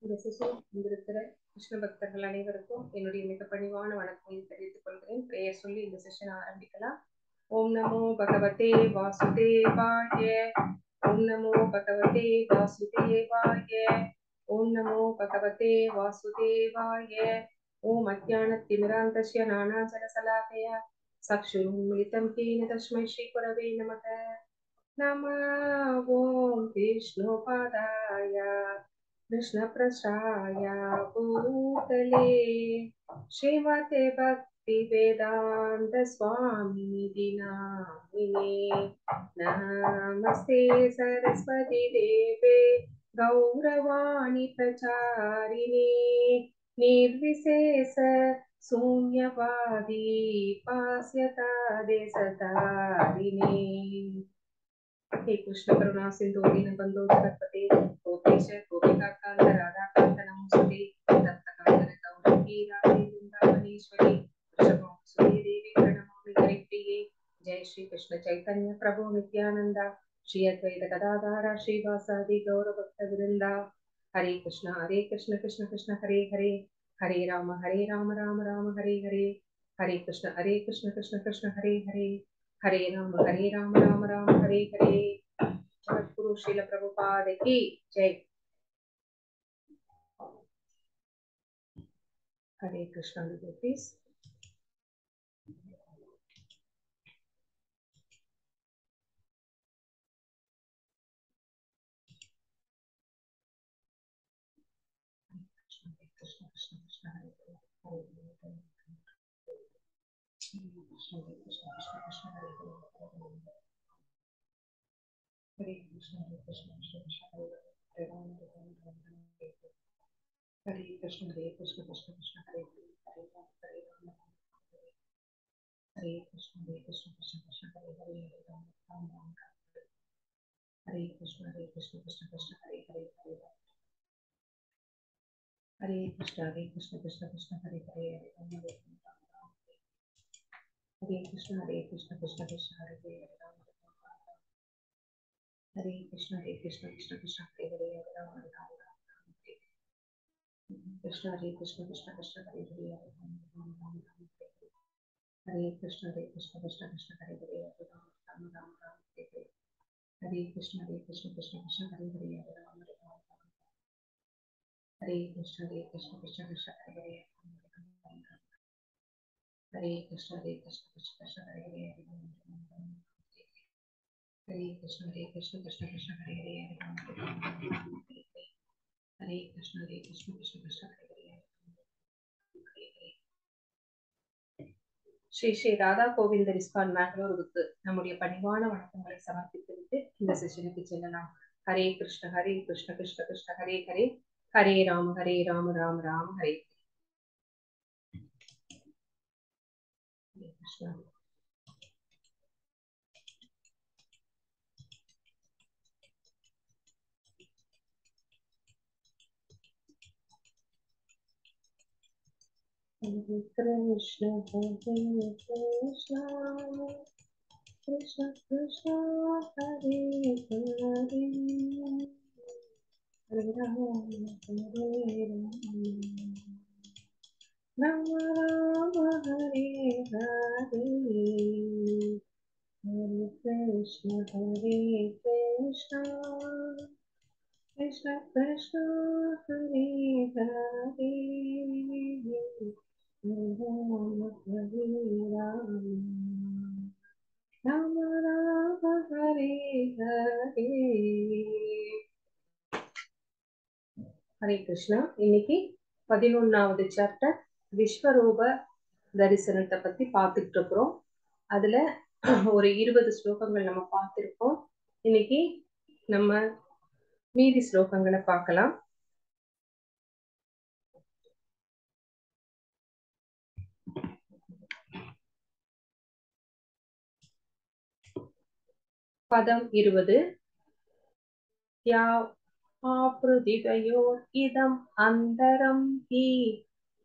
இந்த செஷன் வந்திருக்கிற கிருஷ்ண பக்தர்கள் அனைவருக்கும் என்னுடைய மிக பணிவான வணக்கத்தை தெரிவித்துக் கொள்கிறேன். பிரேயர் சொல்லி இந்த செஷன் ஆரம்பிக்கலாம். ஓம் நமோ பகவதே வாசுதேவாய. ஓம் நமோ பகவதே வாசுதேவாய. ஓம் நமோ பகவதே வாசுதேவாய. ஓம் அஜ்ஞானத்திமிராந்தஸ்ய நானாஜலசலாகயா சக்ஷுருன்மிலிதம் येन तस्मै श्रीगुरवे नमः. नमः ओं विष्णुपादाय कृष्णप्रसाय भूतले श्रीमते भक्तिवेदान्त स्वामी नामिने नमस्ते सरस्वती देवे गौरवाणी प्रचारिणे निर्विशेष शून्यवादी पास्यता देशतारिणे हे कृष्ण करुणा सिंधु दीनबंधो जगत्पते गोपेश गोपिकाकांत राधाकांत नमोस्तुते दत्तकांत गौरी राधे वृंदावनेश्वरी वृषभानुसुते देवी प्रणमामि हरिप्रिये। जय श्री कृष्ण चैतन्य प्रभु नित्यानंद श्री अद्वैत गदाधर श्रीवासादि गौर भक्त वृंदा। हरे कृष्ण कृष्ण कृष्ण हरे हरे हरे राम राम राम हरे हरे हरे कृष्ण कृष्ण कृष्ण हरे हरे हरे राम राम हरे हरे। गुरु श्रील प्रभुपाद की जय। हरे Krishna please. Krishna Krishna Krishna Hare Hare Krishna Krishna Krishna Hare Hare Hare Krishna Krishna Krishna Hare Hare Ram Hare Krishna Krishna Krishna Hare Hare Hare Ram Hare Krishna Krishna Krishna Hare Hare Ram Ram Hare Krishna Krishna Krishna Hare Hare Hare Ram Hare Krishna Krishna Krishna Hare Hare Ram Hare Krishna Krishna Krishna Hare Hare Ram Hare Krishna Krishna Krishna Hare Hare Ram Krishna Krishna Krishna Hare Hare Ram Hare Krishna Krishna Krishna Hare Hare Ram Ram Hare Krishna Krishna Krishna Hare Hare Ram Hare Krishna Krishna Krishna Hare Hare Hare Krishna Krishna Hare Hare Hare Krishna Krishna Hare Hare Ram Hare Krishna Krishna Hare Hare Sri Sri Radha Govindar ISKCON மேங்களூருக்கு நம்முடைய பணிவான வணக்கங்களை சமர்ப்பித்துவிட்டு இந்த செஷனுக்கு செல்லலாம். Hare Krishna Krishna Krishna Hare Hare Hare Rama Rama Rama Hare Krishna. Hare Krishna Krishna Krishna Hare Hare Hare Rama Rama Rama Hare Hare Hare Krishna Krishna Krishna Hare Hare Rama Hare Rama Rama Rama Hare Hare. Hare Krishna. இன்னைக்கு 11வது chapter விஸ்வரூப தரிசனத்தை பத்தி பார்த்துட்டு இருக்கிறோம். அதுல ஒரு 20 ஸ்லோகங்கள் நம்ம பார்த்திருக்கோம். இன்னைக்கு நம்ம மீதி ஸ்லோகங்களை பார்க்கலாம். பதம் 20. ஆப்ருதிதயோர் இதம் அந்தரம் ஹி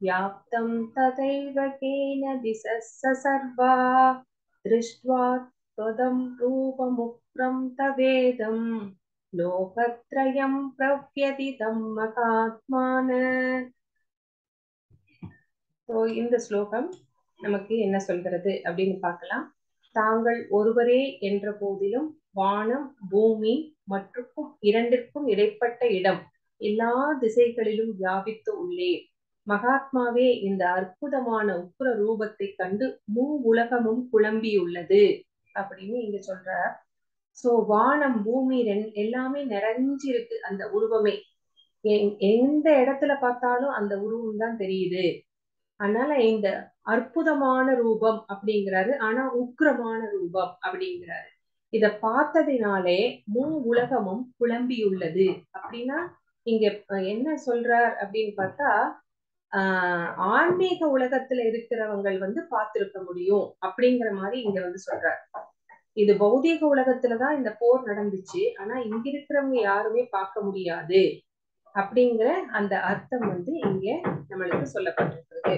व्याप्तं तदैव केन दिशस्स सर्वा दृष्ट्वा त्वदं रूपमुग्रं तवेदम् लोकत्रयं प्रव्यतितं मகாத்மான. இந்த ஸ்லோகம் நமக்கு என்ன சொல்கிறது அப்படின்னு பார்க்கலாம். தாங்கள் ஒருவரே என்ற போதிலும் வானம் பூமி மற்றும் இரண்டிற்கும் இடைப்பட்ட இடம் எல்லா திசைகளிலும் வியாபித்து உள்ளே. மகாத்மாவே இந்த அற்புதமான உக்ர ரூபத்தை கண்டு உலகமும் குழம்பியுள்ளது அப்படின்னு இங்க சொல்ற. சோ வானம் பூமி எல்லாமே நிறைஞ்சிருக்கு அந்த உருவமே. எந்த இடத்துல பார்த்தாலும் அந்த உருவம் தான் தெரியுது. அதனால இந்த அற்புதமான ரூபம் அப்படிங்கிறாரு, ஆனா உக்கிரமான ரூபம் அப்படிங்கிறாரு. இத பார்த்ததினாலே உலகமும் குழம்பியுள்ளது. அப்படின்னா இங்க என்ன சொல்றார் அப்படின்னு பார்த்தா, ஆன்மீக உலகத்துல இருக்கிறவங்க பார்த்திருக்க முடியும் அப்படிங்கிற மாதிரி இங்க சொல்றார். இது பௌதீக உலகத்துலதான் இந்த போர் நடந்துச்சு, ஆனா இங்க இருக்கிறவங்க யாருமே பார்க்க முடியாது அப்படிங்கிற அந்த அர்த்தம் இங்க நம்மளுக்கு சொல்லப்பட்டிருக்கிறது.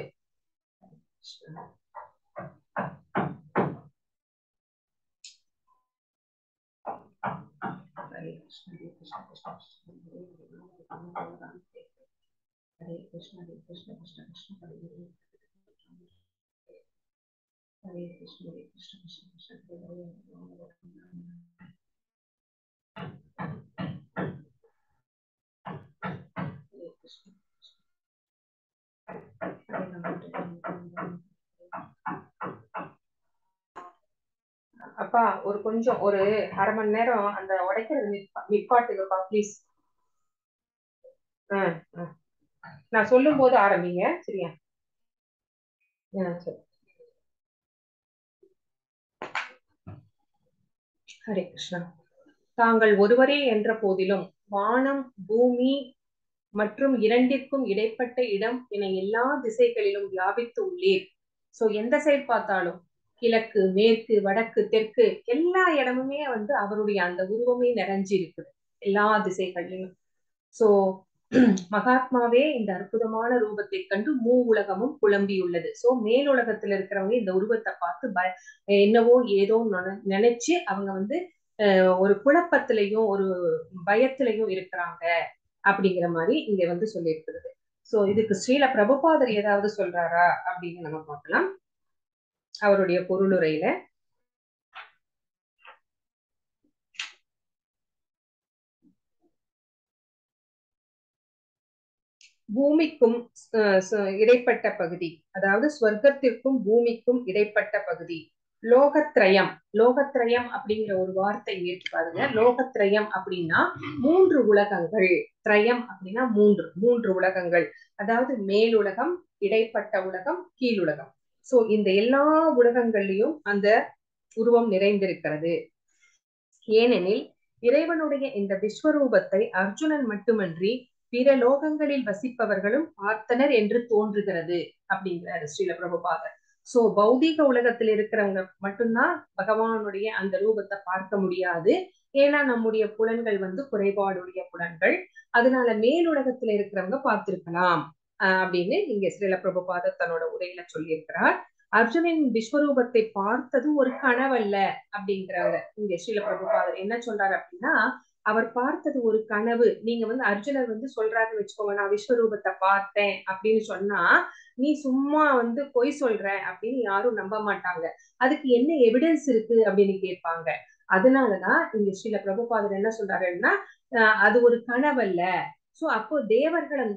हरे कृष्ण हरे कृष्ण कृष्ण हरे कृष्ण हरे कृष्ण कृष्ण कृष्ण हरे हरे हरे कृष्ण हरे कृष्ण कृष्ण कृष्ण हरे हरे அப்பா ஒரு கொஞ்சம் ஒரு அரை மணி நேரம் அந்த உடைக்கிறது நிப்பாட்டுங்கப்பா ப்ளீஸ். நான் சொல்லும் போது ஆரம்பிங்க, சரியா? சரி. ஹரே கிருஷ்ணா. தாங்கள் ஒருவரே என்ற போதிலும் வானம் பூமி மற்றும் இரண்டிற்கும் இடைப்பட்ட இடம் என எல்லா திசைகளிலும் வியாபித்து உள்ளீர். சோ எந்த சைடு பார்த்தாலும் கிழக்கு மேற்கு வடக்கு தெற்கு எல்லா இடமுமே அவருடைய அந்த உருவமே நிறைஞ்சு இருக்குது எல்லா திசைகளிலும். சோ மகாத்மாவே இந்த அற்புதமான ரூபத்தை கண்டு உலகமும் குழம்பியுள்ளது. சோ மேலுலகத்துல இருக்கிறவங்க இந்த உருவத்தை பார்த்து என்னவோ ஏதோ நினைச்சு அவங்க ஒரு குழப்பத்திலையும் ஒரு பயத்திலையும் இருக்கிறாங்க அப்படிங்கிற மாதிரி இங்க சொல்லியிருக்கிறது. சோ இதுக்கு ஸ்ரீல பிரபுபாதர் ஏதாவது சொல்றாரா அப்படின்னு நம்ம பார்க்கலாம் அவருடைய பொருளுரையில. பூமிக்கும் இடைப்பட்ட பகுதி, அதாவது ஸ்வர்க்கத்திற்கும் பூமிக்கும் இடைப்பட்ட பகுதி லோகத்ரயம். லோகத்ரயம் அப்படிங்கிற ஒரு வார்த்தை ஏற்று பாருங்க. லோகத்ரயம் அப்படின்னா 3 உலகங்கள். திரயம் அப்படின்னா மூன்று உலகங்கள், அதாவது மேலுலகம், இடைப்பட்ட உலகம், கீழுலகம். சோ இந்த எல்லா உலகங்கள்லயும் அந்த உருவம் நிறைந்திருக்கிறது. ஏனெனில் இறைவனுடைய இந்த விஸ்வரூபத்தை அர்ஜுனன் மட்டுமன்றி பிற லோகங்களில் வசிப்பவர்களும் பார்த்தனர் என்று தோன்றுகிறது அப்படிங்கிறாரு ஸ்ரீல பிரபுபாதர். சோ பௌதீக உலகத்தில் இருக்கிறவங்க மட்டும்தான் பகவானுடைய அந்த ரூபத்தை பார்க்க முடியாது. ஏன்னா நம்முடைய புலன்கள் குறைபாடுடைய புலன்கள். அதனால மேலுலகத்துல இருக்கிறவங்க பார்த்திருக்கலாம் அப்படின்னு இங்க ஸ்ரீல பிரபுபாதர் தன்னோட உரையில சொல்லியிருக்கிறார். அர்ஜுனின் விஸ்வரூபத்தை பார்த்தது ஒரு கனவல்ல அப்படிங்கிறாங்க இங்க ஸ்ரீல பிரபுபாதர். என்ன சொல்றாரு அப்படின்னா, அவர் பார்த்தது ஒரு கனவு. நீங்க அர்ஜுனர் சொல்றாருன்னு வச்சுக்கோங்க, நான் விஸ்வரூபத்தை பார்த்தேன் அப்படின்னு சொன்னா நீ சும்மா பொய் சொல்ற அப்படின்னு யாரும் நம்ப மாட்டாங்க. அதுக்கு என்ன எவிடன்ஸ் இருக்கு அப்படின்னு கேட்பாங்க. அதனாலதான் இங்க ஸ்ரீல பிரபுபாதர் என்ன சொல்றாருன்னா, அது ஒரு கனவல்ல. சோ அப்போ தேவர்கள்,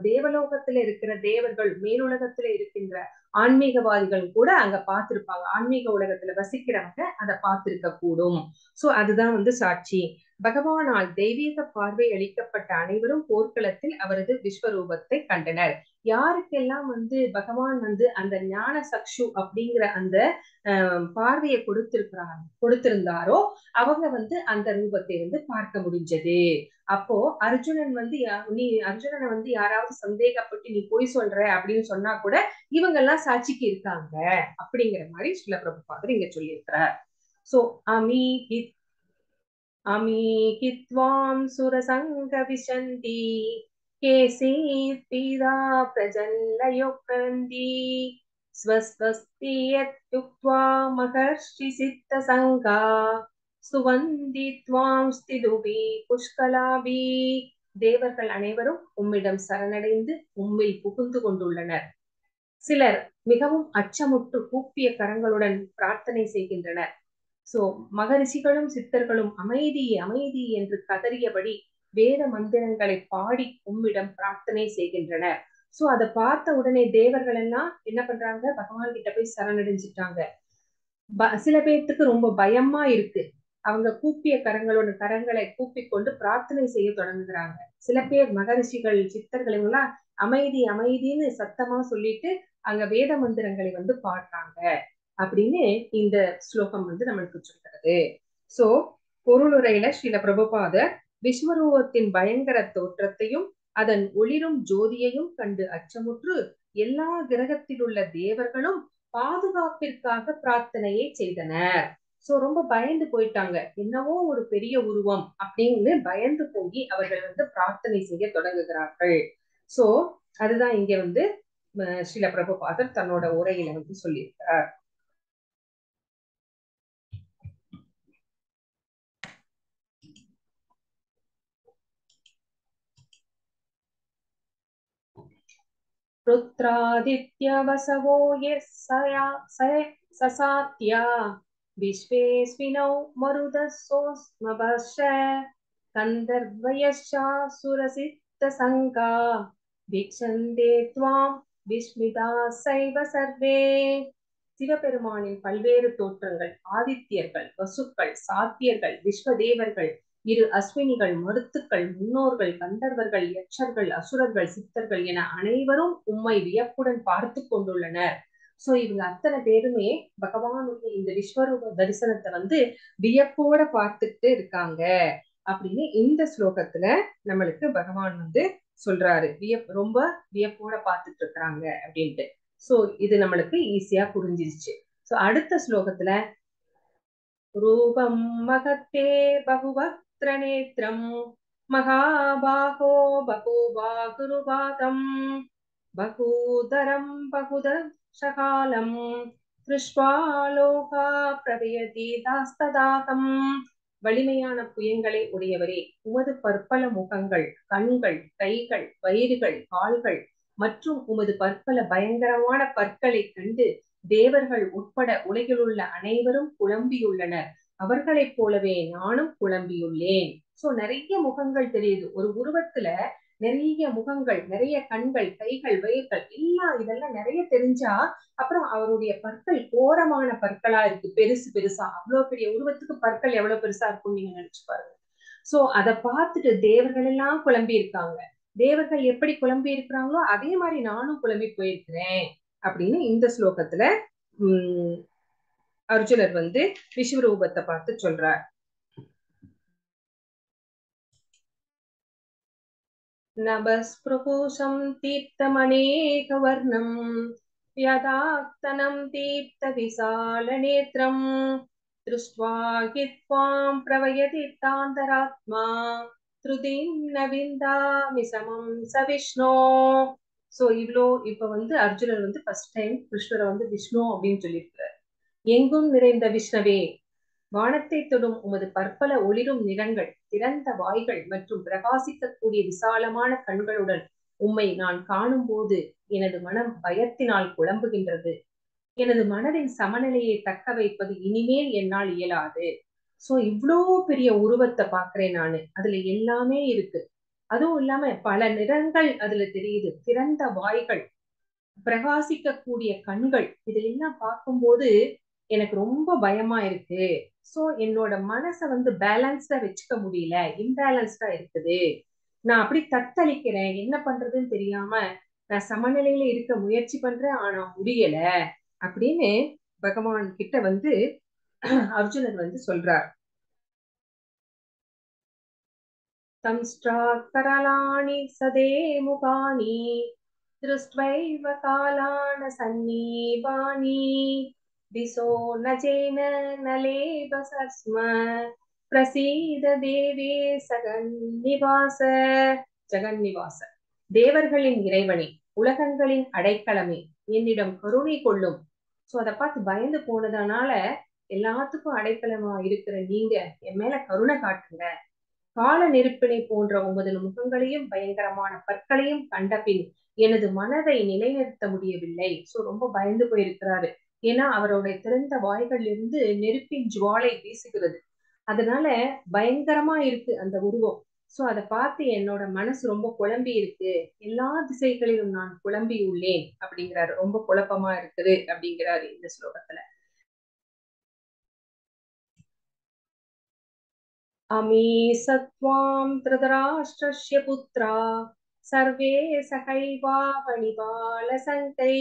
தேவலோகத்துல இருக்கிற தேவர்கள், மேலுலகத்துல இருக்கின்ற ஆன்மீகவாதிகள் கூட அங்க பார்த்திருப்பாங்க. ஆன்மீக உலகத்துல வசிக்கிறவங்க அதை பார்த்திருக்க கூடும். சோ அதுதான் சாட்சி. பகவானால் தெய்வீக பார்வை அளிக்கப்பட்ட அனைவரும் போர்க்களத்தில் அவரது விஸ்வரூபத்தை கண்டனர். யாருக்கெல்லாம் பகவான் அந்த ஞான சக்ஷு அப்படிங்கிற அந்த பார்வையை கொடுத்திருந்தாரோ அவங்க அந்த ரூபத்தை பார்க்க முடிஞ்சது. அப்போ அர்ஜுனன் நீ அர்ஜுனனை யாராவது சந்தேகப்பட்டு நீ போய் சொல்ற அப்படின்னு சொன்னா கூட இவங்க எல்லாம் சாட்சிக்கு இருக்காங்க அப்படிங்கிற மாதிரி ஸ்ரீல பிரபுபாதர் இங்க சொல்லியிருக்கிறார். சோ அமீகித்வாம் சுரசங்க விசந்தி கேசி பீதா பிரஜல்லயோக்ரந்தி ஸ்வஸ்வஸ்தி யத்யுக்த்வா மகர்ஷி சித்த சங்கா சுவந்தி த்வாம் ஸ்திதுபி புஷ்கலாபி. தேவர்கள் அனைவரும் உம்மிடம் சரணடைந்து உம்மில் புகுந்து கொண்டுள்ளனர். சிலர் மிகவும் அச்சமுற்று கூப்பிய கரங்களுடன் பிரார்த்தனை செய்கின்றனர். சோ மகரிஷிகளும் சித்தர்களும் அமைதி அமைதி என்று கதறியபடி வேத மந்திரங்களை பாடி உம்மிடம் பிரார்த்தனை செய்கின்றனர். சோ அதை பார்த்த உடனே தேவர்கள் எல்லாம் என்ன பண்றாங்க, பகவான் கிட்ட போய் சரணடைஞ்சிட்டாங்க. சில பேர்த்துக்கு ரொம்ப பயமா இருக்கு. அவங்க கூப்பிய கரங்களை கூப்பிக்கொண்டு பிரார்த்தனை செய்ய தொடங்குகிறாங்க. சில பேர் மகரிஷிகள் சித்தர்கள் எல்லாம் அமைதி அமைதின்னு சத்தமா சொல்லிட்டு அங்க வேத மந்திரங்களை பாடுறாங்க அப்படின்னு இந்த ஸ்லோகம் நம்மளுக்கு சொல்றது. சோ பொருளுரையில ஸ்ரீல பிரபுபாதர் விஸ்வரூபத்தின் பயங்கர தோற்றத்தையும் அதன் ஒளிரும் ஜோதியையும் கண்டு அச்சமுற்று எல்லா கிரகத்தில் உள்ள தேவர்களும் பாதுகாப்பிற்காக பிரார்த்தனையை செய்தனர். சோ ரொம்ப பயந்து போயிட்டாங்க, என்னவோ ஒரு பெரிய உருவம் அப்படின்னு பயந்து போய் அவர்கள் பிரார்த்தனை செய்ய தொடங்குகிறார்கள். சோ அதுதான் இங்க ஸ்ரீல பிரபுபாதர் தன்னோட உரையில சொல்லியிருக்கிறார். रुद्रादित्य वसवो ससात्या विश्वेस्मिनौ मरुदसोऽस्मभश्च गन्धर्वयश्चासुरसिद्धसङ्गा वीक्षन्ते त्वां विस्मितासैव सर्वे. சிவபெருமானின் பல்வேறு தோற்றங்கள், ஆதித்யர்கள், வசுக்கள், சாத்தியர்கள், விஸ்வதேவர்கள், இரு அஸ்வினிகள், மருத்துக்கள், முன்னோர்கள், கந்தர்வர்கள், யட்சர்கள், அசுரர்கள், சித்தர்கள் என அனைவரும் உம்மை வியப்புடன் பார்த்து கொண்டுள்ளனர். சோ இவங்க அத்தனை பேருமே பகவானுடைய இந்த விஸ்வரூப தரிசனத்தை வியப்போட பார்த்துட்டு இருக்காங்க அப்படின்னு இந்த ஸ்லோகத்துல நம்மளுக்கு பகவான் சொல்றாரு. ரொம்ப வியப்போட பார்த்துட்டு இருக்கிறாங்க அப்படின்ட்டு. சோ இது நம்மளுக்கு ஈஸியா புரிஞ்சிருச்சு. சோ அடுத்த ஸ்லோகத்துல ரூபம் மகத்தே பகுவக்த்ர நேத்ரம் மகாபாகோ பகுபாகுருபாதம் பகூதரம் பகுதசகாலம் திருஷ்வாலோகா பிரபயதி தாஸ்ததாகம். வலிமையான புயங்களை உடையவரே, உமது பற்பல முகங்கள், கண்கள், கைகள், வயிறுகள், கால்கள் மற்றும் உமது பற்பல பயங்கரமான பற்களை கண்டு தேவர்கள் உட்பட உலகில் உள்ள அனைவரும் குழம்பியுள்ளனர். அவர்களைப் போலவே நானும் குழம்பியுள்ளேன். சோ நிறைய முகங்கள் தெரியுது ஒரு உருவத்துல, நிறைய முகங்கள், நிறைய கண்கள், கைகள், வயிறுகள் எல்லாம் இதெல்லாம் நிறைய தெரிஞ்சா அப்புறம் அவருடைய பற்கள் கோரமான பற்களா இருக்கு, பெருசு பெருசா. அவ்வளவு பெரிய உருவத்துக்கு பற்கள் எவ்வளவு பெருசா இருக்கும்னு நீங்க நினைச்சு பாருங்க. சோ அதை பார்த்துட்டு தேவர்கள் எல்லாம் குழம்பி இருக்காங்க. தேவர்கள் எப்படி குழம்பி இருக்கிறாங்களோ அதே மாதிரி நானும் குழம்பி போயிருக்கிறேன் அப்படின்னு இந்த ஸ்லோகத்துல அர்ஜுனர் விஸ்வரூபத்தை பார்த்து சொல்றார். நபஸ்பிருகூஷம் தீப்தமநேகவர்ணம் யதாக்தனம் தீப்த விசால நேத்ரம் திருஷ்ட்வா ஹி த்வாம் பிரவயதி தாந்தராத்மா த்ருதிம் நவிந்தாமி சமம் சவிஷ்ணோ. சோ இப்ப அர்ஜுனர் ஃபர்ஸ்ட் டைம் கிருஷ்ணரை விஷ்ணு அப்படின்னு சொல்லியிருக்கிறார். எங்கும் நிறைந்த விஷ்ணவே, வானத்தை தொடும் உமது பற்பல ஒளிரும் நிறங்கள், திறந்த வாய்கள் மற்றும் பிரகாசிக்கக்கூடிய விசாலமான கண்களுடன் உம்மை நான் காணும் போது எனது மனம் பயத்தினால் குழம்புகின்றது. எனது மனதின் சமநிலையை தக்க வைப்பது இனிமேல் என்னால் இயலாது. சோ இவ்வளோ பெரிய உருவத்தை பாக்குறேன் நானு, அதுல எல்லாமே இருக்கு. அதுவும் இல்லாம பல நிறங்கள் அதுல தெரியுது, திறந்த வாய்கள், பிரகாசிக்கக்கூடிய கண்கள், இதெல்லாம் பார்க்கும்போது எனக்கு ரொம்ப பயமா இருக்கு. சோ என்னோட மனசை பேலன்ஸ்டா வச்சுக்க முடியல, இம்பேலன்ஸ்டா இருக்குது. நான் அப்படி தத்தளிக்கிறேன், என்ன பண்றதுன்னு தெரியாம நான் சமநிலையில இருக்க முயற்சி பண்றேன், ஆனா முடியல அப்படின்னு பகவான் கிட்ட அர்ஜுனர் சொல்றார். தம்ஸ்ட்ராகரலாணி சதே முகானி திருஷ்ட்வைவ காலான சந்நீபானி திசோ நஜேன நலேபசஸ்ம பிரசீத தேவே சகன்னிவாச. ஜெகன்னிவாச, தேவர்களின் இறைவனே, உலகங்களின் அடைக்கலமே, என்னிடம் கருணை கொள்ளும். சோ அதை பார்த்து பயந்து போனதுனால எல்லாத்துக்கும் அடைக்கலமா இருக்கிற நீங்க என் மேல கருணை காட்டுங்க. கால நெருப்பினை போன்ற உமது முகங்களையும் பயங்கரமான பற்களையும் கண்ட பின் எனது மனதை நிலைநிறுத்த முடியவில்லை. சோ ரொம்ப பயந்து போயிருக்கிறாரு. ஏன்னா அவருடைய திறந்த வாய்கள் இருந்து நெருப்பின் ஜுவாலை வீசுகிறது. அதனால பயங்கரமா இருக்கு அந்த உருவம். சோ அதை பார்த்து என்னோட மனசு ரொம்ப குழம்பி இருக்கு. எல்லா திசைகளிலும் நான் குழம்பி உள்ளேன் அப்படிங்கிறாரு. ரொம்ப குழப்பமா இருக்குது அப்படிங்கிறாரு இந்த ஸ்லோகத்துல. अमी सत्वां धृतराष्ट्रस्य पुत्रा सर्वे सहैवावनिबालसङ्कै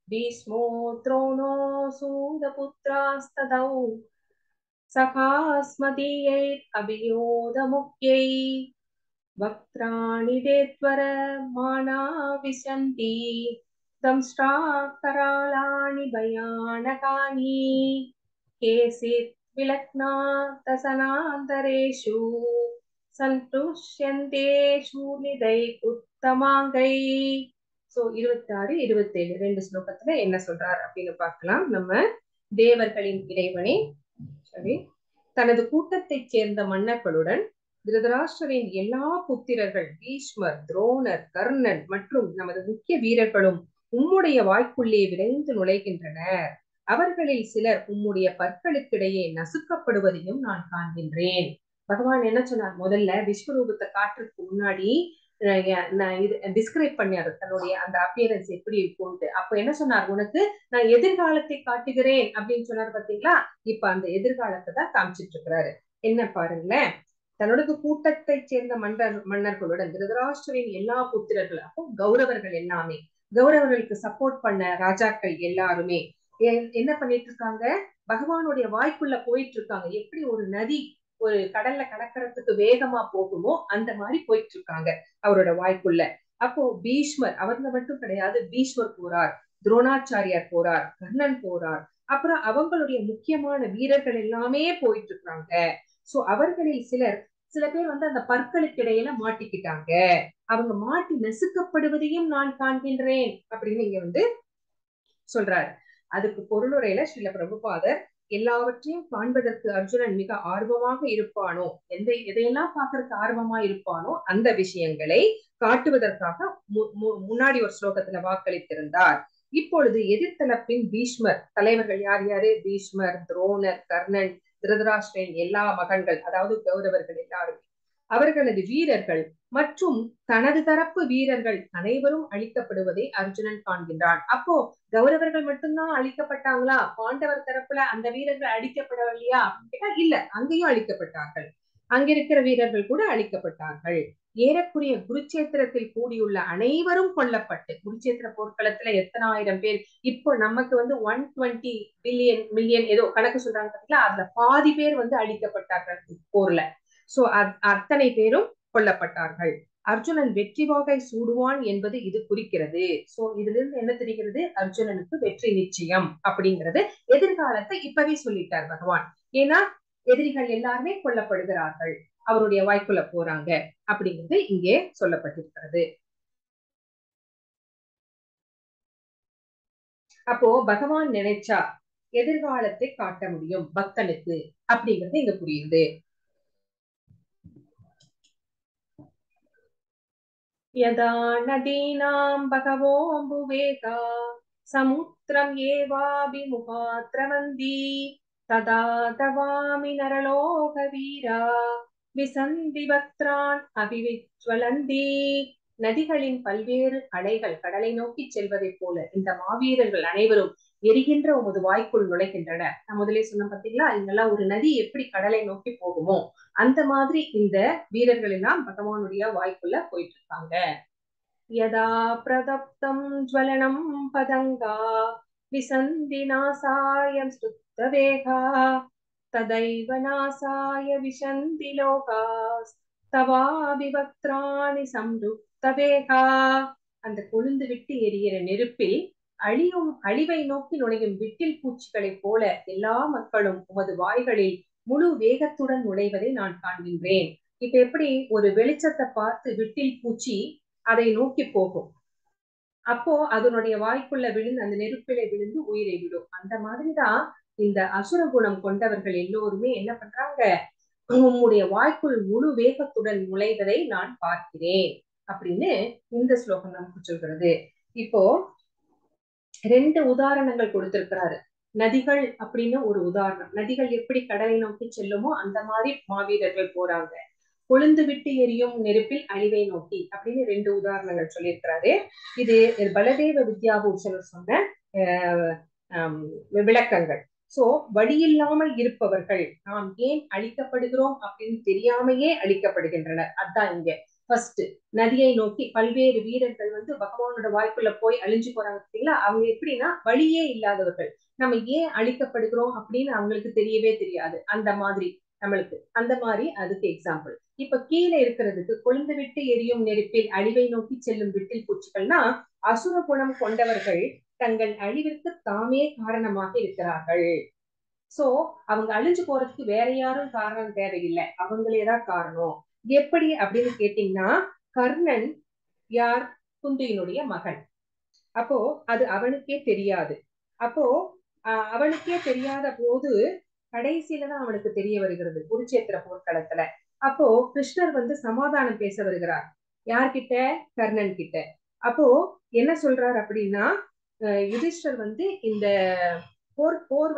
भीष्मो द्रोणो सूतपुत्रास्तदौ सखास्मदीयैरभियोधमुख्यै वक्त्राणि ते त्वरमाणा विशन्ति दंष्ट्राकरालानि भयानकानि केचित् विलग्नातसनान्तरेषु सन्तुष्यन्ते शूलिदै उत्तमाङ्गै. சோ 26, 27 ரெண்டு ஸ்லோகத்துல என்ன சொல்றார் அப்படின்னு பார்க்கலாம். நம்ம தேவர்களின் இறைவனே சரி தனது கூட்டத்தைச் சேர்ந்த மன்னர்களுடன் திருதராஷ்டிரரின் எல்லா புத்திரர்கள் பீஷ்மர், துரோணர், கர்ணன் மற்றும் நமது முக்கிய வீரர்களும் உம்முடைய வாய்க்குள்ளே விரைந்து நுழைகின்றனர். அவர்களில் சிலர் உம்முடைய பற்களுக்கிடையே நசுக்கப்படுவதையும் நான் காண்கின்றேன். பகவான் என்ன சொன்னார்? முதல்ல விஸ்வரூபத்தை காட்டுறதுக்கு முன்னாடி டிஸ்கிரைப் பண்ணாரு தன்னுடைய அந்த அப்பியரன்ஸ் எப்படி இருக்கும்ட்டு. அப்ப என்ன சொன்னார்? உனக்கு நான் எதிர்காலத்தை காட்டுகிறேன் அப்படின்னு சொன்னார் பாத்தீங்களா? இப்ப அந்த எதிர்காலத்தை தான் காமிச்சிட்டு இருக்கிறாரு. என்ன பாருங்களேன், தன்னோட கூட்டத்தை சேர்ந்த மன்னர்களுடன் திருதராஷ்டிரரின் எல்லா புத்திரர்கள், அப்போ கௌரவர்கள் எல்லாமே, கௌரவர்களுக்கு சப்போர்ட் பண்ண ராஜாக்கள் எல்லாருமே என்ன பண்ணிட்டு இருக்காங்க? பகவானுடைய வாய்க்குள்ள போயிட்டு இருக்காங்க. எப்படி ஒரு நதி ஒரு கடல்ல கடக்கிறதுக்கு வேகமா போகுமோ அந்த மாதிரி போயிட்டு இருக்காங்க அவரோட வாய்க்குள்ள. அப்போ பீஷ்மர், அவங்க மட்டும் கிடையாது, பீஷ்மர் போறார், துரோணாச்சாரியார் போறார், கர்ணன் போறார், அப்புறம் அவங்களுடைய முக்கியமான வீரர்கள் எல்லாமே போயிட்டு இருக்காங்க. சோ அவர்களில் சில பேர் அந்த பற்களுக்கு இடையில மாட்டிக்கிட்டாங்க. அவங்க மாட்டி நசுக்கப்படுவதையும் நான் காண்கின்றேன் அப்படின்னு இங்க சொல்றாரு. அதுக்கு பொருளுரையில ஸ்ரீல பிரபுபாதர் எல்லாவற்றையும் காண்பதற்கு அர்ஜுனன் மிக ஆர்வமாக இருப்பானோ, எதையெல்லாம் பார்க்கறதுக்கு ஆர்வமா இருப்பானோ அந்த விஷயங்களை காட்டுவதற்காக முன்னாடி ஒரு ஸ்லோகத்துல வாக்களித்திருந்தார். இப்பொழுது எதிர்த்தலப்பின் பீஷ்மர் தலைவர்கள் யார் யாரு? பீஷ்மர், துரோணர், கர்ணன், திருதராஷ்டிரன் எல்லா மகன்கள், அதாவது கௌரவர்கள் எல்லாரும், அவர்களது வீரர்கள் மற்றும் தனது தரப்பு வீரர்கள் அனைவரும் அழிக்கப்படுவதை அர்ஜுனன் காண்கின்றான். அப்போ கௌரவர்கள் மட்டும்தான் அழிக்கப்பட்டாங்களா? பாண்டவர் தரப்புல அந்த வீரர்கள் அழிக்கப்படவில்லையா கேட்டா இல்ல, அங்கேயும் அழிக்கப்பட்டார்கள். அங்கிருக்கிற வீரர்கள் கூட அழிக்கப்பட்டார்கள். ஏறக்குறைய குருச்சேத்திரத்தில் கூடியுள்ள அனைவரும் கொல்லப்பட்டு, குருச்சேத்திர போர்க்களத்துல எத்தனை ஆயிரம் பேர், இப்போ நமக்கு 120 மில்லியன் ஏதோ கணக்கு சொல்றாங்க பார்த்தீங்களா, அதுல பாதி பேர் அழிக்கப்பட்டார்கள் போர்ல. சோ அத்தனை பேரும் கொல்லப்பட்டார்கள். அர்ஜுனன் வெற்றி வாகை சூடுவான் என்பது இது குறிக்கிறது. சோ இதுல இருந்து என்ன தெரிகிறது? அர்ஜுனனுக்கு வெற்றி நிச்சயம் அப்படிங்கிறது எதிர்காலத்தை இப்பவே சொல்லிட்டார் பகவான். ஏன்னா எதிரிகள் எல்லாருமே கொல்லப்படுகிறார்கள், அவருடைய வாய்க்குள்ள போறாங்க அப்படிங்கிறது இங்கே சொல்லப்பட்டிருக்கிறது. அப்போ பகவான் நினைச்சா எதிர்காலத்தை காட்ட முடியும் பக்தனுக்கு அப்படிங்கிறது இங்க புரியுது. यदा नदीनां बहवोऽम्बुवेगा समुद्रम् एवाभिमुखा द्रवन्ति तदा तवामि नरलोकवीरा विसन्ति वक्त्रान् अभिविज्वलन्ति. நதிகளின் பல்வேறு அலைகள் கடலை நோக்கி செல்வதை போல இந்த மாவீரர்கள் அனைவரும் எரிகின்ற உமது வாய்க்குள் நுழைகின்றன. நான் முதலே சொன்ன பார்த்தீங்களா, இங்கெல்லாம் ஒரு நதி எப்படி கடலை நோக்கி போகுமோ அந்த மாதிரி இந்த வீரர்கள் எல்லாம் பகவானுடைய வாய்க்குள்ள போயிட்டு இருக்காங்க. யதா பிரதப்தம் ஜ்வலனம் பதங்கா விசந்தி நாசாயம் ஸ்ருத்தவேகா ததைவ நாசாய விசந்தி லோகாஸ் தவாபிவக்த்ராணி சம்ருக்தவேகா. அந்த கொழுந்து விட்டு எரிகிற நெருப்பில் அழிவை நோக்கி நுழையும் விட்டில் பூச்சிகளைப் போல எல்லா மக்களும் உமது வாய்களில் முழு வேகத்துடன் நுழைவதை நான் காண்கின்றேன். இப்ப எப்படி ஒரு வெளிச்சத்தை பார்த்து விட்டில் பூச்சி அதை நோக்கி போகும், அப்போ அதனுடைய வாய்க்குள்ள விழுந்து அந்த நெருப்பிலை விழுந்து உயிரை விடும். அந்த மாதிரிதான் இந்த அசுர குணம் கொண்டவர்கள் எல்லோருமே என்ன பண்றாங்க, உம்முடைய வாய்க்குள் முழு வேகத்துடன் நுழைவதை நான் பார்க்கிறேன் அப்படின்னு இந்த ஸ்லோகம் நமக்கு சொல்கிறது. இப்போ 2 உதாரணங்கள் கொடுத்திருக்கிறாரு. நதிகள் அப்படின்னு ஒரு உதாரணம். நதிகள் எப்படி கடலை நோக்கி செல்லுமோ அந்த மாதிரி மாவீரர்கள் போறாங்க. கொழுந்து விட்டு எரியும் நெருப்பில் அழிவை நோக்கி அப்படின்னு 2 உதாரணங்கள் சொல்லியிருக்கிறாரு. இது பலதேவ வித்யாபூஷணர் சொன்ன விளக்கங்கள். சோ வழியில்லாமல் இருப்பவர்கள் நாம் ஏன் அழிக்கப்படுகிறோம் அப்படின்னு தெரியாமையே அழிக்கப்படுகின்றனர். அதான் இங்க ஃபர்ஸ்ட் நதியை நோக்கி பல்வேறு வீரர்கள் பகவானோட வாய்ப்புல போய் அழிஞ்சு போறாங்க பார்த்தீங்களா. அவங்க எப்படின்னா வழியே இல்லாதவர்கள். நம்ம ஏன் அழிக்கப்படுகிறோம் அப்படின்னு அவங்களுக்கு தெரியவே தெரியாது. அந்த மாதிரி நம்மளுக்கு அந்த மாதிரி அதுக்கு எக்ஸாம்பிள். இப்ப கீழே இருக்கிறதுக்கு கொழுந்து விட்டு எரியும் நெருப்பில் அழிவை நோக்கி செல்லும் விட்டில் பூச்சிகள்னா அசுர குணம் கொண்டவர்கள் தங்கள் அழிவிற்கு தாமே காரணமாக இருக்கிறார்கள். சோ அவங்க அழிஞ்சு போறதுக்கு வேற யாரும் காரணம் தேவையில்லை, அவங்களேதான் காரணம். எப்படி அப்படின்னு கேட்டீங்கன்னா, கர்ணன் யார்? குந்தியினுடைய மகன். அப்போ அது அவனுக்கே தெரியாது. அப்போ அவனுக்கே தெரியாத போது கடைசியில தான் அவனுக்கு தெரிய வருகிறது குருச்சேத்திர போர்க்களத்துல. அப்போ கிருஷ்ணர் சமாதானம் பேச வருகிறார். யார்கிட்ட? கர்ணன் கிட்ட. அப்போ என்ன சொல்றார் அப்படின்னா, யுதிஷ்டர் இந்த போர்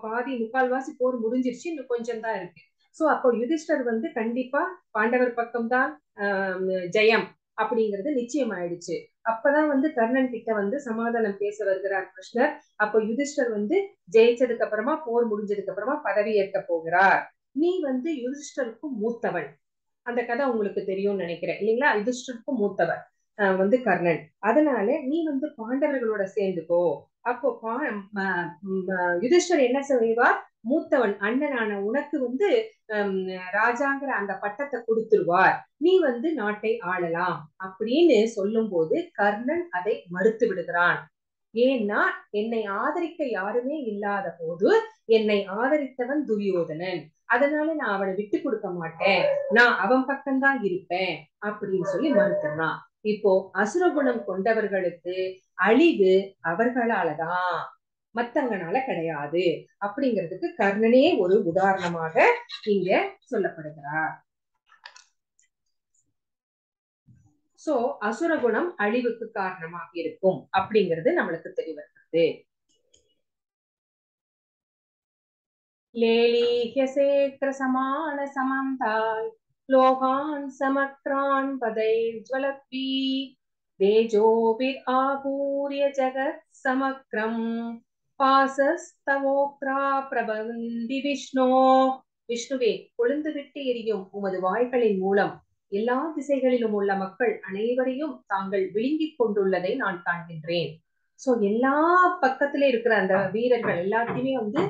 பாதி முக்கால்வாசி போர் முடிஞ்சிருச்சு, இன்னும் கொஞ்சம் தான் இருக்கு. சோ அப்போ யுதிஷ்டர் கண்டிப்பா பாண்டவர் பக்கம்தான் ஜெயம் அப்படிங்கிறது நிச்சயம் ஆயிடுச்சு. அப்பதான் கர்ணன் கிட்ட சமாதானம் பேச வருகிறார் கிருஷ்ணர். அப்போ யுதிஷ்டர் ஜெயிச்சதுக்கு அப்புறமா போர் முடிஞ்சதுக்கு அப்புறமா பதவி ஏற்க போகிறார். நீ யுதிஷ்டருக்கும் மூத்தவன். அந்த கதை உங்களுக்கு தெரியும்னு நினைக்கிறேன் இல்லைங்களா. யுதிஷ்டருக்கும் மூத்தவன் கர்ணன். அதனால நீ பாண்டவர்களோட சேர்ந்துக்கோ. அப்போ யுதிஷ்டர் என்ன செய்வார்? மூத்தவன் அண்ணனான உனக்கு ராஜாங்கிற அந்த பட்டத்தை கொடுத்துருவார், நீ நாட்டை ஆளலாம் அப்படின்னு சொல்லும் போது கர்ணன் அதை மறுத்து விடுகிறான். ஏன்னா என்னை ஆதரிக்க யாருமே இல்லாத போது என்னை ஆதரித்தவன் துரியோதனன், அதனால நான் அவனை விட்டு கொடுக்க மாட்டேன், நான் அவன் பக்கம்தான் இருப்பேன் அப்படின்னு சொல்லி மறுத்துறான். இப்போ அசுரகுணம் கொண்டவர்களுக்கு அழிவு அவர்களாலதான், மத்தவங்கனால கிடையாது அப்படிங்கிறதுக்கு கர்ணனே ஒரு உதாரணமாக இங்க சொல்லப்படுகிறார். சோ அசுரகுணம் அழிவுக்கு காரணமாக இருக்கும் அப்படிங்கிறது நம்மளுக்கு தெரிய வருகிறது. லேலீஹ்யசேக்ர சமான சமந்தாய் லோகான் சமக்ரான் பதைர்ஜ்வலத்வி தேஜோபிர் ஆபூர்ய ஜகத் சமக்ரம் பாசஸ்தவோக்ரா பிரபந்தி விஷ்ணோ. விஷ்ணுவே, கொழுந்து விட்டு எரியும் உமது வாய்களின் மூலம் எல்லா திசைகளிலும் உள்ள மக்கள் அனைவரையும் தாங்கள் விழுங்கிக் கொண்டுள்ளதை நான் காண்கின்றேன். சோ எல்லா பக்கத்திலே இருக்கிற அந்த வீரர்கள் எல்லாத்தையுமே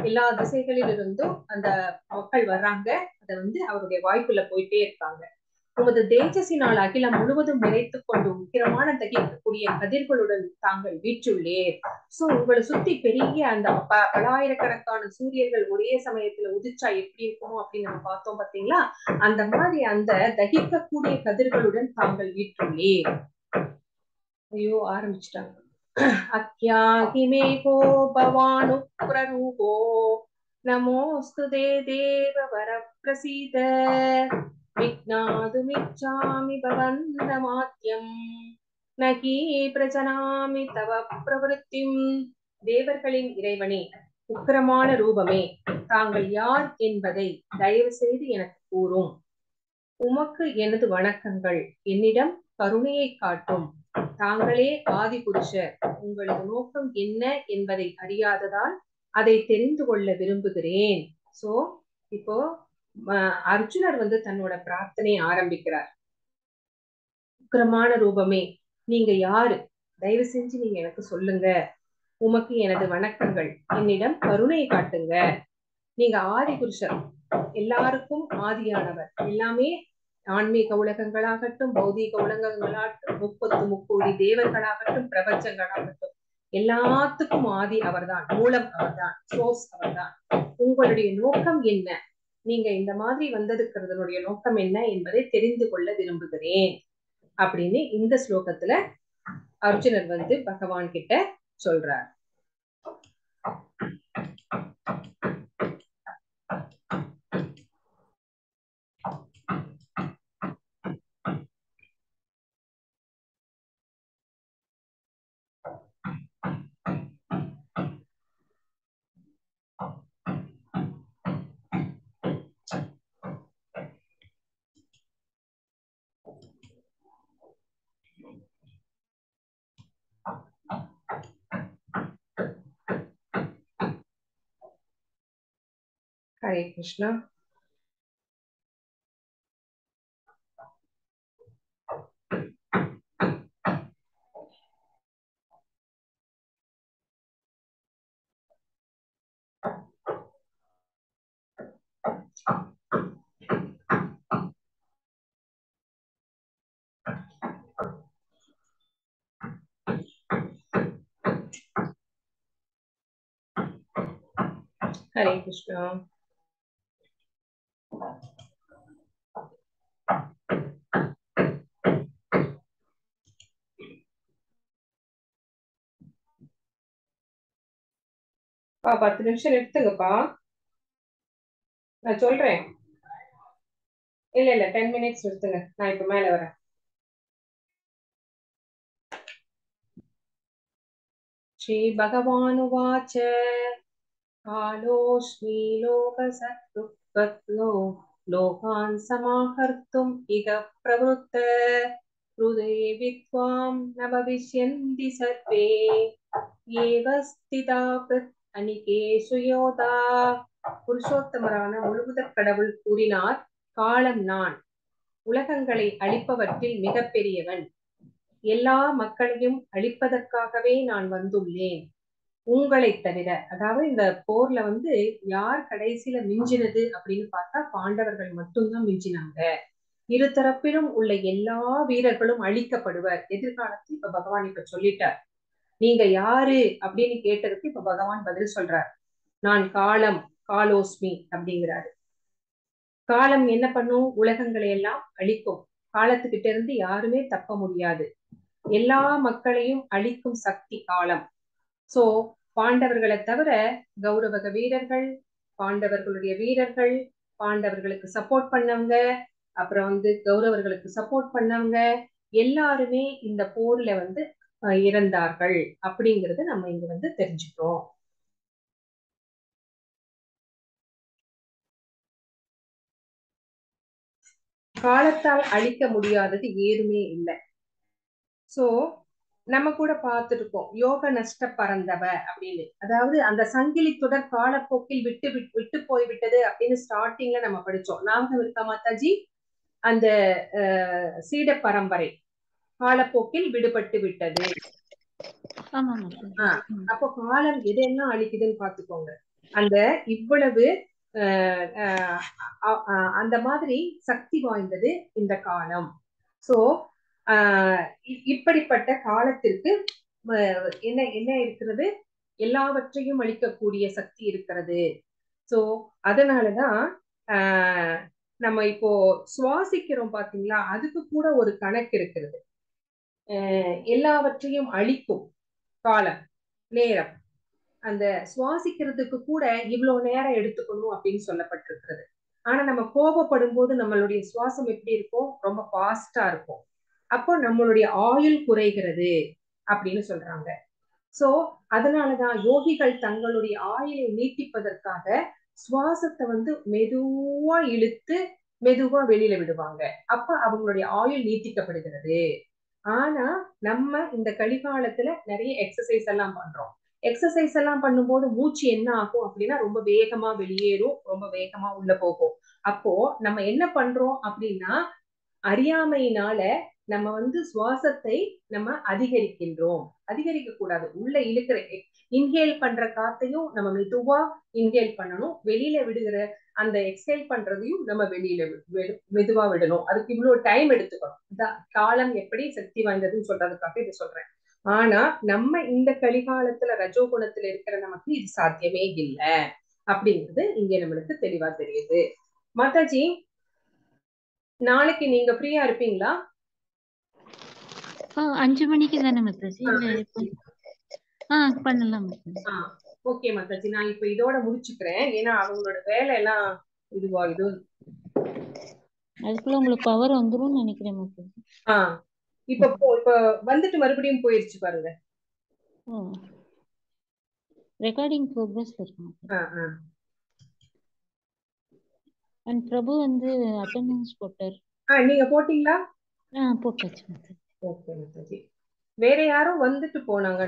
எல்லா திசைகளிலிருந்தும் அந்த மக்கள் வர்றாங்க. அத அவருடைய வாய்ப்புல போயிட்டே இருக்காங்க. உமது தேஜசினால் அகிலம் முழுவதும் நிறைத்துக் கொண்டு உக்கிரமான தகிக்கக்கூடிய கதிர்களுடன் தாங்கள் வீற்றுள்ளேர். சோ உங்களை சுத்தி பெரிய அந்த பலாயிரக்கணக்கான சூரியர்கள் ஒரே சமயத்துல உதிச்சா எப்படி இருக்குமோ அப்படின்னு நம்ம பார்த்தோம் பாத்தீங்களா. அந்த மாதிரி அந்த தகிக்கக்கூடிய கதிர்களுடன் தாங்கள் வீற்றுள்ளேர். ஐயோ ஆரம்பிச்சுட்டாங்க. அக்யாகிமேகோ பவானு பிரரூபோ நமோஸ்துதே தேவ வர பிரசீத விக்னாதுமிச்சாமி பவந்தமாத்யம் நகி பிரஜனாமி தவ பிரவருத்திம். தேவர்களின் இறைவனே, உக்கிரமான ரூபமே, தாங்கள் யார் என்பதை தயவு செய்து எனக்கு கூறும். உமக்கு எனது வணக்கங்கள், என்னிடம் கருணையை காட்டும். தாங்களே ஆதி புருஷர், உங்களது நோக்கம் என்ன என்பதை அறியாததால் அதை தெரிந்து கொள்ள விரும்புகிறேன். சோ இப்போ அர்ஜுனர் தன்னோட பிரார்த்தனையை ஆரம்பிக்கிறார். உக்கிரமான ரூபமே, நீங்க யாரு? தயவு செஞ்சு நீங்க எனக்கு சொல்லுங்க. உமக்கு எனது வணக்கங்கள், என்னிடம் கருணை காட்டுங்க. நீங்க ஆதி புருஷர், எல்லாருக்கும் ஆதியானவர். எல்லாமே ஆன்மீக உலகங்களாகட்டும், பௌதீக உலகங்களாகட்டும், 30 தேவர்களாகட்டும், பிரபஞ்சங்களாகட்டும், எல்லாத்துக்கும் ஆதி அவர்தான், மூலம் அவர்தான், சோர்ஸ் அவர்தான். உங்களுடைய நோக்கம் என்ன? நீங்க இந்த மாதிரி வந்ததுக்கிறதுனுடைய நோக்கம் என்ன என்பதை தெரிந்து கொள்ள விரும்புகிறேன் அப்படின்னு இந்த ஸ்லோகத்துல அர்ஜுனர் பகவான் கிட்ட சொல்றார். ஹரே கிருஷ்ணா. ஹரே கிருஷ்ணா. பா 10 நிமிஷம் நிறுத்துங்கப்பா, நான் சொல்றேன். இல்ல 10 மினிட்ஸ் நிறுத்துங்க, நான் இப்ப மேல வரேன். ஸ்ரீ பகவானுவாச்ச காலோஸ்மி லோகசத்ருக்பத்யோ லோகான் சமாஹர்த்தும் இக பிரவருத்த ஹ்ருதே வித்வாம் ந பவிஷ்யந்தி சர்வே ஏவ ஸ்திதா ப்ரத் அனிகேஷு யோதா. புருஷோத்தமரான முழுமுதற் கடவுள் கூறினார், காலம் நான், உலகங்களை அழிப்பவற்றில் மிகப் பெரியவன். எல்லா மக்களையும் அழிப்பதற்காகவே நான் வந்துள்ளேன். உங்களை தவிர, அதாவது இந்த போர்ல யார் கடைசியில மிஞ்சினது அப்படின்னு பார்த்தா பாண்டவர்கள் மட்டும்தான் மிஞ்சினாங்க. இரு தரப்பிலும் உள்ள எல்லா வீரர்களும் அழிக்கப்படுவர் எதிர்காலத்தில். இப்ப பகவான் இப்ப சொல்லிட்டார். நீங்க யாரு அப்படின்னு கேட்டதுக்கு இப்ப பகவான் பதில் சொல்றார். நான் காலம், காலோஸ்மி அப்படிங்கிறாரு. காலம் என்ன பண்ணும்? உலகங்களை எல்லாம் அழிக்கும். காலத்துக்கிட்ட இருந்து யாருமே தப்ப முடியாது. எல்லா மக்களையும் அழிக்கும் சக்தி காலம். சோ பாண்டவர்களை தவிர கௌரவக வீரர்கள், பாண்டவர்களுடைய வீரர்கள், பாண்டவர்களுக்கு சப்போர்ட் பண்ணவங்க, அப்புறம் கௌரவர்களுக்கு சப்போர்ட் பண்ணவங்க எல்லாருமே இந்த போர்ல இறந்தார்கள் அப்படிங்கறது நம்ம இங்க தெரிஞ்சுக்கிறோம். காலத்தால் அழிக்க முடியாதது ஏதுமே இல்லை. சோ நம்ம கூட பார்த்துருக்கோம் யோக நஷ்ட பறந்தவ அப்படின்னு. அதாவது அந்த சங்கிலி தொடர் காலப்போக்கில் விட்டு போய்விட்டது அப்படின்னு ஸ்டார்டிங்ல நம்ம படிச்சோம். ஞாபகம் இருக்கா மாதாஜி? அந்த சீட பரம்பரை காலப்போக்கில் விடுபட்டு விட்டது. அப்போ காலம் எதெல்லாம் அழிக்குதுன்னு பாத்துக்கோங்க. அந்த இவ்வளவு அந்த மாதிரி சக்தி வாய்ந்தது இந்த காலம். சோ இப்படிப்பட்ட காலத்திற்கு என்ன என்ன இருக்கிறது? எல்லாவற்றையும் அழிக்கக்கூடிய சக்தி இருக்கிறது. சோ அதனாலதான் நம்ம இப்போ சுவாசிக்கிறோம் பாத்தீங்களா, அதுக்கு கூட ஒரு கணக்கு இருக்கிறது. எல்லாவற்றையும் அழிக்கும் காலம், நேரம். அந்த சுவாசிக்கிறதுக்கு கூட இவ்வளவு நேரம் எடுத்துக்கணும் அப்படின்னு சொல்லப்பட்டிருக்கிறது. ஆனா நம்ம கோபப்படும் போது நம்மளுடைய சுவாசம் எப்படி இருக்கும்? ரொம்ப ஃபாஸ்டா இருக்கும். அப்போ நம்மளுடைய ஆயுள் குறைகிறது அப்படின்னு சொல்றாங்க. சோ அதனாலதான் யோகிகள் தங்களுடைய ஆயுளை நீட்டிப்பதற்காக சுவாசத்தை மெதுவா இழுத்து மெதுவா வெளியில விடுவாங்க. அப்ப அவங்களுடைய ஆயுள் நீட்டிக்கப்படுகிறது. ஆனா நம்ம இந்த கலிகாலத்துல நிறைய எக்ஸசைஸ் எல்லாம் பண்றோம். எக்ஸசைஸ் எல்லாம் பண்ணும்போது மூச்சு என்ன ஆகும் அப்படின்னா ரொம்ப வேகமா வெளியேறும், ரொம்ப வேகமா உள்ள போகும். அப்போ நம்ம என்ன பண்றோம் அப்படின்னா அறியாமையினால நம்ம சுவாசத்தை நம்ம அதிகரிக்கின்றோம். அதிகரிக்க கூடாது. உள்ள இழுக்கிற இன்ஹேல் பண்ற காத்தையும் நம்ம மெதுவா இன்ஹேல் பண்ணணும். வெளியில விடுகிற அந்த எக்ஸ்ஹேல் பண்றதையும் நம்ம வெளியில மெதுவா விடணும். அதுக்கு இவ்வளவு டைம் எடுத்துக்கணும். காலம் எப்படி சக்தி வாய்ந்ததுன்னு சொல்றதுக்காக இது சொல்றேன். ஆனா நம்ம இந்த கலிகாலத்துல ரஜோகுணத்துல இருக்கிற நமக்கு இது சாத்தியமே இல்லை அப்படிங்கிறது இங்க நம்மளுக்கு தெளிவா தெரியுது. மாதாஜி, நாளைக்கு நீங்க ஃப்ரீயா இருப்பீங்களா? 5 மணிக்கு தானே மாதாஜி? இல்ல பண்ணலாம். ஓகே மாதாஜி, நான் இப்ப இதோட முடிச்சுக்கிறேன். ஏன்னா அவங்களோட வேலை எல்லாம் இதுவாகுது. அதுக்குள்ள உங்களுக்கு பவர் வந்துரும்னு நினைக்கிறேன் மாதாஜி. இப்ப வந்துட்டு மறுபடியும் போயிருச்சு பாருங்க. ரெக்கார்டிங் ப்ரோக்ரஸ்ல இருக்கு மாதாஜி. அண்ட் பிரபு வந்து அட்டெண்டன்ஸ் போட்டார். நீங்க போட்டீங்களா? போட்டாச்சு மாதாஜி. ஓகே மாதாஜி. வேற யாரும் வந்துட்டு போனாங்க.